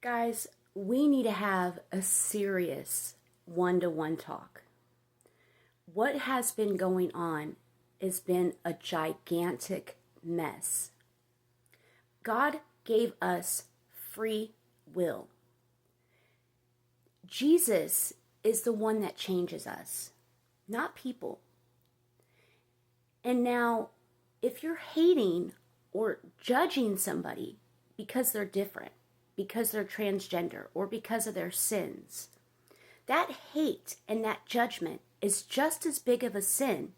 Guys, we need to have a serious one-to-one talk. What has been going on has been a gigantic mess. God gave us free will. Jesus is the one that changes us, not people. And now, if you're hating or judging somebody because they're different, because they're transgender, or because of their sins, that hate and that judgment is just as big of a sin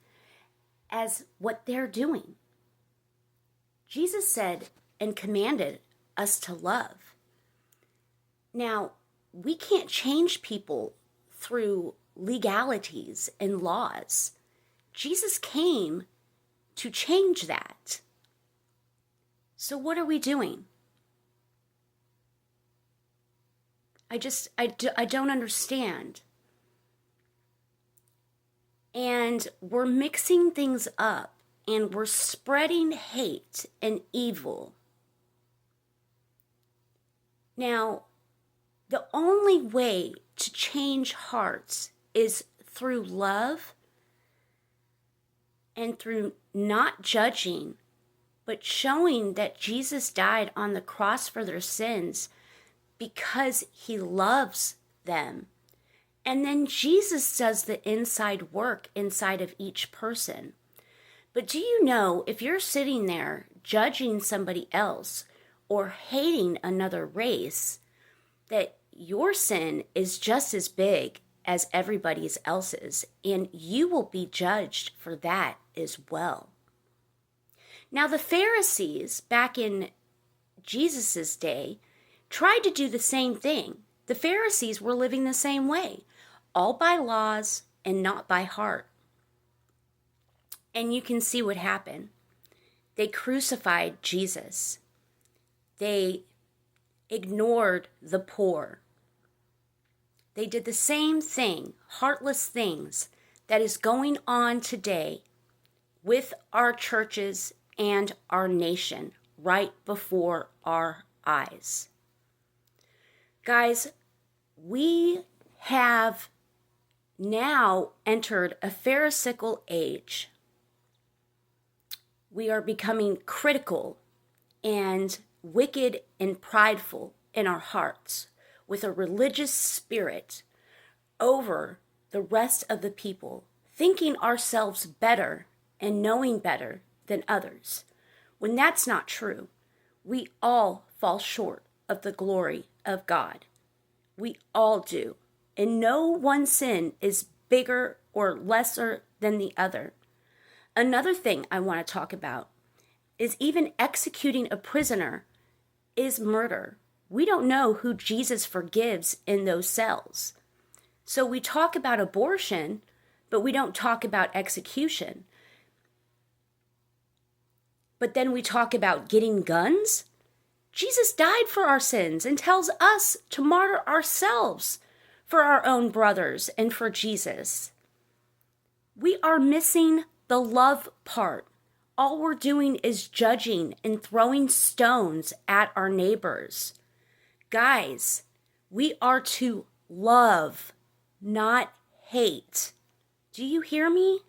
as what they're doing. Jesus said and commanded us to love. Now, we can't change people through legalities and laws. Jesus came to change that. So what are we doing? I don't understand. And we're mixing things up and we're spreading hate and evil. Now, the only way to change hearts is through love and through not judging, but showing that Jesus died on the cross for their sins because he loves them. And then Jesus does the inside work inside of each person. But do you know, if you're sitting there judging somebody else or hating another race, that your sin is just as big as everybody else's, and you will be judged for that as well. Now, the Pharisees back in Jesus's day tried to do the same thing. The Pharisees were living the same way, all by laws and not by heart. And you can see what happened. They crucified Jesus. They ignored the poor. They did the same thing, heartless things, that is going on today with our churches and our nation right before our eyes. Guys, we have now entered a Pharisaical age. We are becoming critical and wicked and prideful in our hearts with a religious spirit over the rest of the people, thinking ourselves better and knowing better than others, when that's not true. We all fall short of the glory of God. We all do. And no one sin is bigger or lesser than the other. Another thing I want to talk about is even executing a prisoner is murder. We don't know who Jesus forgives in those cells. So we talk about abortion, but we don't talk about execution. But then we talk about getting guns. Jesus died for our sins and tells us to martyr ourselves for our own brothers and for Jesus. We are missing the love part. All we're doing is judging and throwing stones at our neighbors. Guys, we are to love, not hate. Do you hear me?